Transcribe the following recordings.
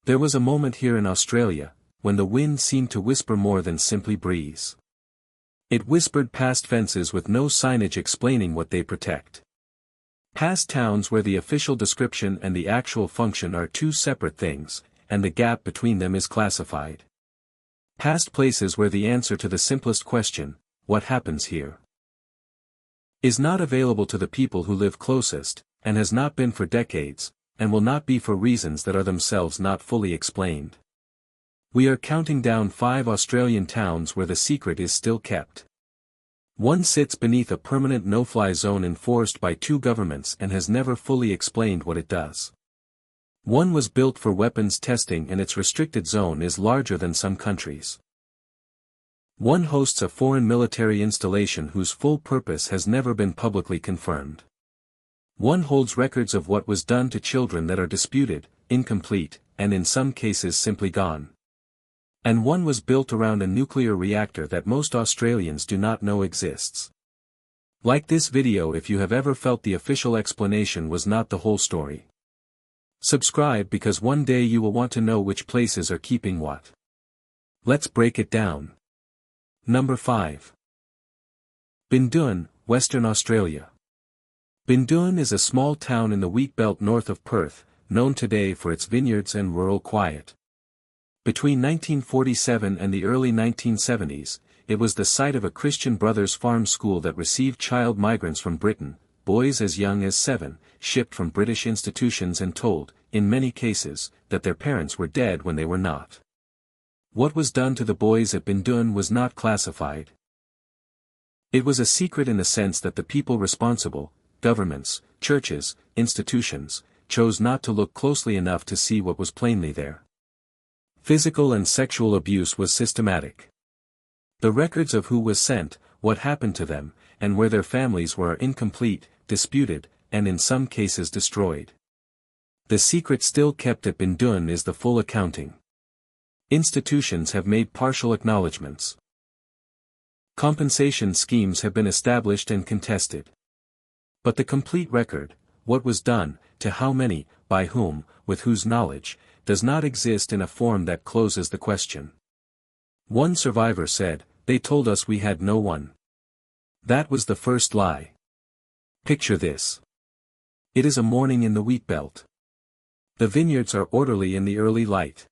There was a moment here in Australia, when the wind seemed to whisper more than simply breeze. It whispered past fences with no signage explaining what they protect. Past towns where the official description and the actual function are two separate things, and the gap between them is classified. Past places where the answer to the simplest question, what happens here, is not available to the people who live closest, and has not been for decades, and will not be for reasons that are themselves not fully explained. We are counting down 5 Australian towns where the secret is still kept. One sits beneath a permanent no-fly zone enforced by 2 governments and has never fully explained what it does. One was built for weapons testing and its restricted zone is larger than some countries. One hosts a foreign military installation whose full purpose has never been publicly confirmed. One holds records of what was done to children that are disputed, incomplete, and in some cases simply gone. And one was built around a nuclear reactor that most Australians do not know exists. Like this video if you have ever felt the official explanation was not the whole story. Subscribe because one day you will want to know which places are keeping what. Let's break it down. Number 5. Binduen, Western Australia. Binduen is a small town in the wheat belt north of Perth, known today for its vineyards and rural quiet. Between 1947 and the early 1970s, it was the site of a Christian Brothers farm school that received child migrants from Britain, boys as young as 7, shipped from British institutions and told, in many cases, that their parents were dead when they were not. What was done to the boys at Binduen was not classified. It was a secret in the sense that the people responsible, governments, churches, institutions, chose not to look closely enough to see what was plainly there. Physical and sexual abuse was systematic. The records of who was sent, what happened to them, and where their families were incomplete, disputed, and in some cases destroyed. The secret still kept at Binduen is the full accounting. Institutions have made partial acknowledgements. Compensation schemes have been established and contested. But the complete record, what was done, to how many, by whom, with whose knowledge, does not exist in a form that closes the question. One survivor said, "They told us we had no one." That was the first lie. Picture this. It is a morning in the wheat belt. The vineyards are orderly in the early light.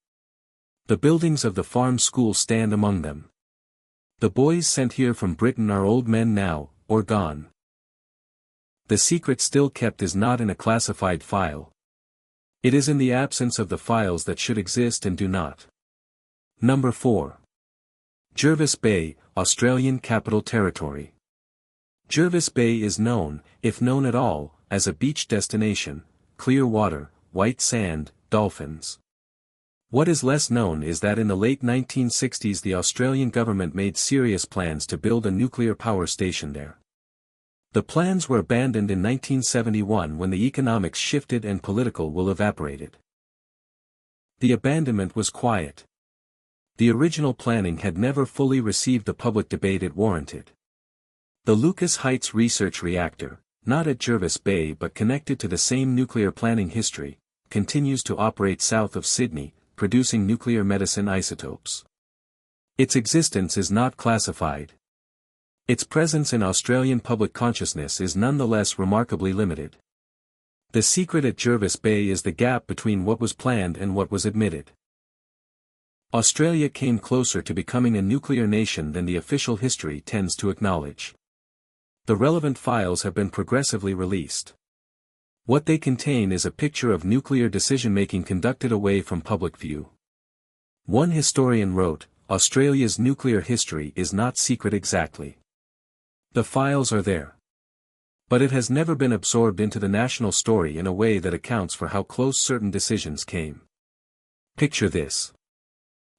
The buildings of the farm school stand among them. The boys sent here from Britain are old men now, or gone. The secret still kept is not in a classified file. It is in the absence of the files that should exist and do not. Number 4. Jervis Bay, Australian Capital Territory. Jervis Bay is known, if known at all, as a beach destination, clear water, white sand, dolphins. What is less known is that in the late 1960s the Australian government made serious plans to build a nuclear power station there. The plans were abandoned in 1971 when the economics shifted and political will evaporated. The abandonment was quiet. The original planning had never fully received the public debate it warranted. The Lucas Heights Research Reactor, not at Jervis Bay but connected to the same nuclear planning history, continues to operate south of Sydney, producing nuclear medicine isotopes. Its existence is not classified. Its presence in Australian public consciousness is nonetheless remarkably limited. The secret at Jervis Bay is the gap between what was planned and what was admitted. Australia came closer to becoming a nuclear nation than the official history tends to acknowledge. The relevant files have been progressively released. What they contain is a picture of nuclear decision-making conducted away from public view. One historian wrote, "Australia's nuclear history is not secret exactly. The files are there. But it has never been absorbed into the national story in a way that accounts for how close certain decisions came." Picture this.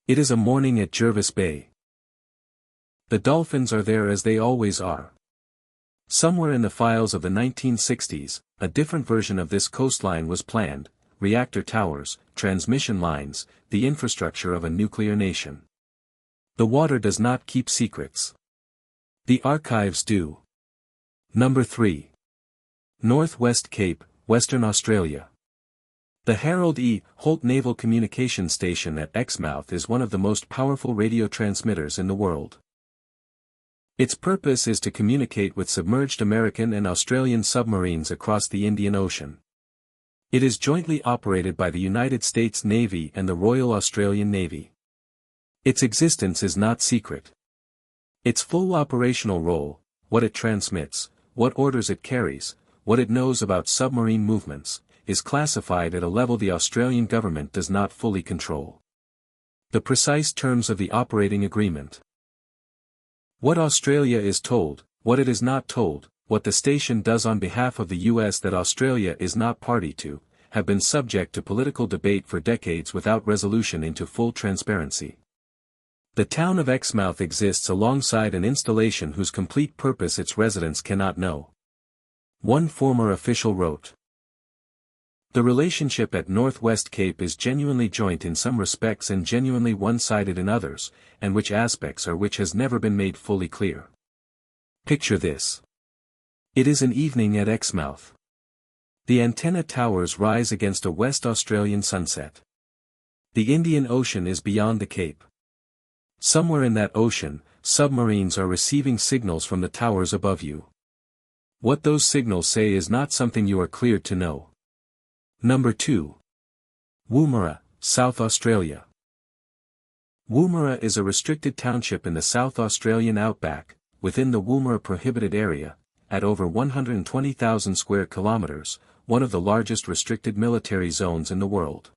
It is a morning at Jervis Bay. The dolphins are there as they always are. Somewhere in the files of the 1960s, a different version of this coastline was planned: reactor towers, transmission lines, the infrastructure of a nuclear nation. The water does not keep secrets. The archives do. Number 3. North West Cape, Western Australia. The Harold E. Holt Naval Communications Station at Exmouth is one of the most powerful radio transmitters in the world. Its purpose is to communicate with submerged American and Australian submarines across the Indian Ocean. It is jointly operated by the United States Navy and the Royal Australian Navy. Its existence is not secret. Its full operational role, what it transmits, what orders it carries, what it knows about submarine movements, is classified at a level the Australian government does not fully control. The precise terms of the operating agreement. What Australia is told, what it is not told, what the station does on behalf of the US that Australia is not party to, have been subject to political debate for decades without resolution into full transparency. The town of Exmouth exists alongside an installation whose complete purpose its residents cannot know. One former official wrote, "The relationship at Northwest Cape is genuinely joint in some respects and genuinely one-sided in others, and which aspects are which has never been made fully clear." Picture this. It is an evening at Exmouth. The antenna towers rise against a West Australian sunset. The Indian Ocean is beyond the Cape. Somewhere in that ocean, submarines are receiving signals from the towers above you. What those signals say is not something you are cleared to know. Number 2. Woomera, South Australia. Woomera is a restricted township in the South Australian outback, within the Woomera Prohibited Area, at over 120,000 square kilometers, one of the largest restricted military zones in the world.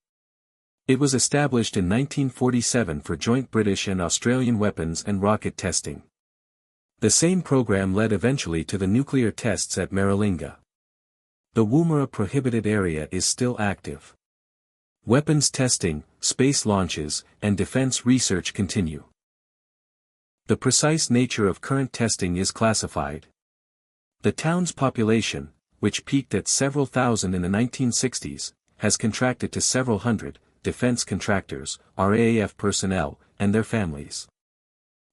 It was established in 1947 for joint British and Australian weapons and rocket testing. The same program led eventually to the nuclear tests at Maralinga. The Woomera Prohibited Area is still active. Weapons testing, space launches, and defense research continue. The precise nature of current testing is classified. The town's population, which peaked at several thousand in the 1960s, has contracted to several hundred, defense contractors, RAAF personnel, and their families.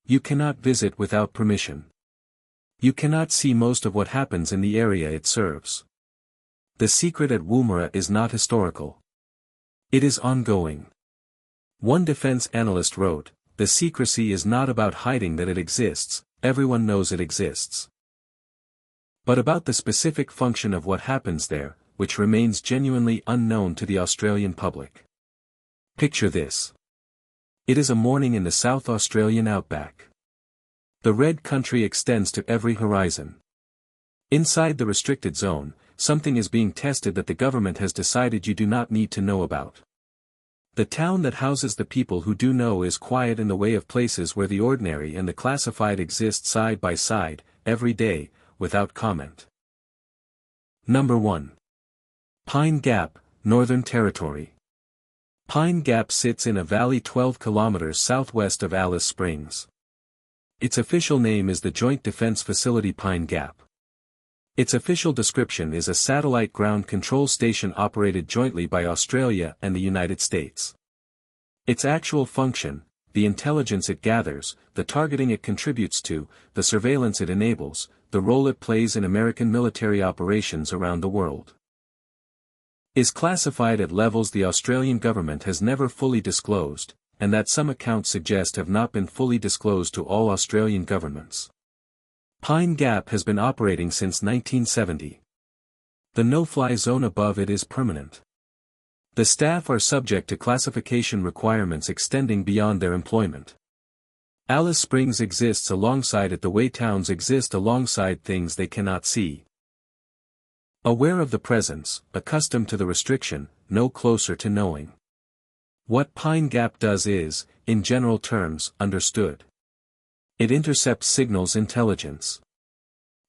You cannot visit without permission. You cannot see most of what happens in the area it serves. The secret at Woomera is not historical. It is ongoing. One defense analyst wrote, "The secrecy is not about hiding that it exists, everyone knows it exists. But about the specific function of what happens there, which remains genuinely unknown to the Australian public." Picture this. It is a morning in the South Australian outback. The red country extends to every horizon. Inside the restricted zone, something is being tested that the government has decided you do not need to know about. The town that houses the people who do know is quiet in the way of places where the ordinary and the classified exist side by side, every day, without comment. Number 1. Pine Gap, Northern Territory. Pine Gap sits in a valley 12 kilometers southwest of Alice Springs. Its official name is the Joint Defense Facility Pine Gap. Its official description is a satellite ground control station operated jointly by Australia and the United States. Its actual function, the intelligence it gathers, the targeting it contributes to, the surveillance it enables, the role it plays in American military operations around the world, is classified at levels the Australian government has never fully disclosed, and that some accounts suggest have not been fully disclosed to all Australian governments. Pine Gap has been operating since 1970. The no-fly zone above it is permanent. The staff are subject to classification requirements extending beyond their employment. Alice Springs exists alongside it the way towns exist alongside things they cannot see. Aware of the presence, accustomed to the restriction, no closer to knowing. What Pine Gap does is, in general terms, understood. It intercepts signals intelligence.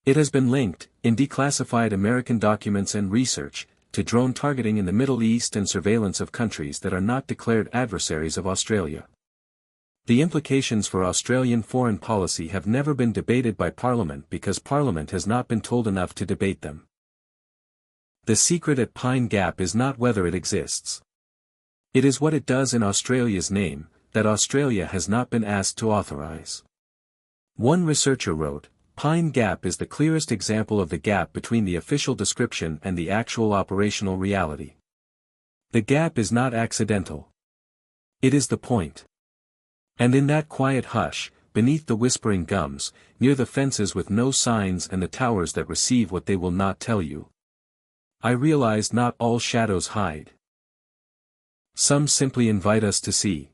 It has been linked, in declassified American documents and research, to drone targeting in the Middle East and surveillance of countries that are not declared adversaries of Australia. The implications for Australian foreign policy have never been debated by Parliament because Parliament has not been told enough to debate them. The secret at Pine Gap is not whether it exists. It is what it does in Australia's name, that Australia has not been asked to authorize. One researcher wrote, "Pine Gap is the clearest example of the gap between the official description and the actual operational reality. The gap is not accidental. It is the point. And in that quiet hush, beneath the whispering gums, near the fences with no signs and the towers that receive what they will not tell you, I realized not all shadows hide. Some simply invite us to see.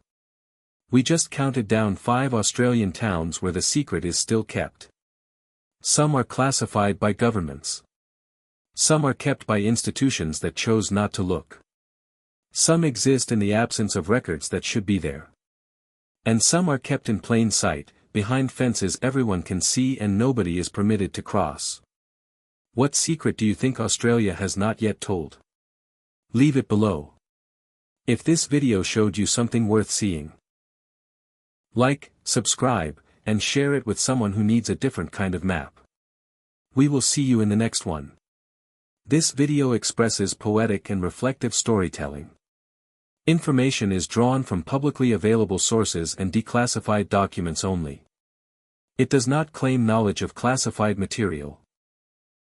We just counted down 5 Australian towns where the secret is still kept. Some are classified by governments. Some are kept by institutions that chose not to look. Some exist in the absence of records that should be there. And some are kept in plain sight, behind fences everyone can see and nobody is permitted to cross. What secret do you think Australia has not yet told? Leave it below. If this video showed you something worth seeing, like, subscribe, and share it with someone who needs a different kind of map. We will see you in the next one. This video expresses poetic and reflective storytelling. Information is drawn from publicly available sources and declassified documents only. It does not claim knowledge of classified material.